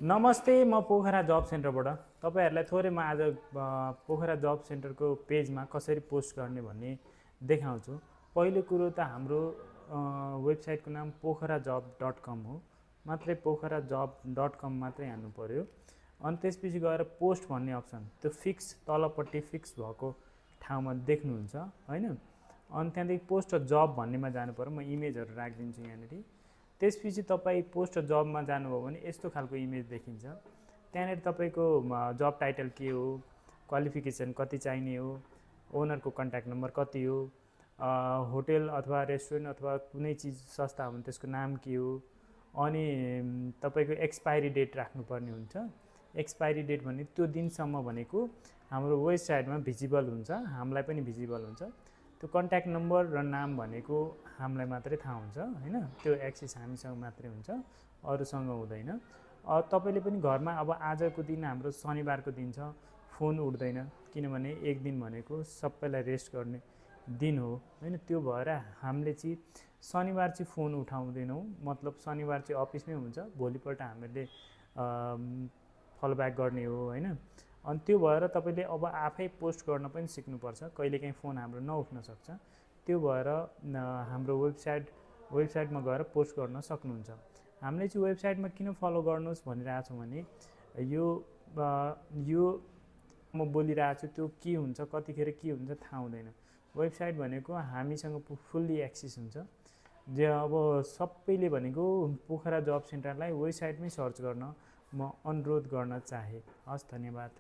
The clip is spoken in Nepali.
नमस्ते, म पोखरा जब सेन्टरबाट तपाईँहरूलाई थोरै म आज पोखरा जब सेन्टरको पेजमा कसरी पोस्ट गर्ने भन्ने देखाउँछु। पहिलो कुरो त हाम्रो वेबसाइटको नाम pokharajob.com हो। मात्रै pokharajob.com मात्रै हान्नु पर्यो। अनि त्यसपछि गएर पोस्ट भन्ने अप्सन, त्यो फिक्स तलपट्टि फिक्स भएको ठाउँमा देख्नुहुन्छ हैन। अनि त्यहाँदेखि पोस्ट जब भन्नेमा जानु पर्यो। म इमेजहरू राखिदिन्छु यहाँनिर। त्यसपछि तपाईँ पोस्ट जबमा जानुभयो भने यस्तो खालको इमेज देखिन्छ। त्यहाँनिर तपाईँको जब टाइटल के हो, क्वालिफिकेसन कति चाहिने हो, ओनरको कन्ट्याक्ट नम्बर कति हो, होटेल अथवा रेस्टुरेन्ट अथवा कुनै चिज सस्ता हो भने त्यसको नाम के हो, अनि तपाईँको एक्सपायरी डेट राख्नुपर्ने हुन्छ। एक्सपायरी डेट भने त्यो दिनसम्म भनेको हाम्रो वेबसाइटमा भिजिबल हुन्छ, हामीलाई पनि भिजिबल हुन्छ। त्यो कन्ट्याक्ट नम्बर र नाम भनेको हामीलाई मात्रै थाहा हुन्छ हैन। त्यो एक्सेस हामीसँग मात्रै हुन्छ, अरूसँग हुँदैन। तपाईँले पनि घरमा अब आजको दिन हाम्रो शनिबारको दिन छ, फोन उठ्दैन, किनभने एक दिन भनेको सबैलाई रेस्ट गर्ने दिन हो हैन। त्यो भएर हामीले चाहिँ शनिबार चाहिँ फोन उठाउँदैनौँ, मतलब शनिबार चाहिँ अफिसमै हुन्छ, भोलिपल्ट हामीले फलोब्याक गर्ने हो हैन। अनि त्यो भएर तपाईँले अब आफै पोस्ट गर्न पनि सिक्नुपर्छ, कहिलेकाहीँ फोन हाम्रो नउठ्न सक्छ। त्यो भएर हाम्रो वेबसाइटमा गएर पोस्ट गर्न सक्नुहुन्छ। हामीले चाहिँ वेबसाइटमा किन फलो गर्नुहोस् भनिरहेको छौँ भने यो म बोलिरहेको छु त्यो के हुन्छ, कतिखेर के हुन्छ थाहा हुँदैन। वेबसाइट भनेको हामीसँग फुल्ली एक्सेस हुन्छ। जे अब सबैले भनेको पोखरा जब सेन्टरलाई वेबसाइटमै सर्च गर्न म अनुरोध गर्न चाहे। हस्, धन्यवाद।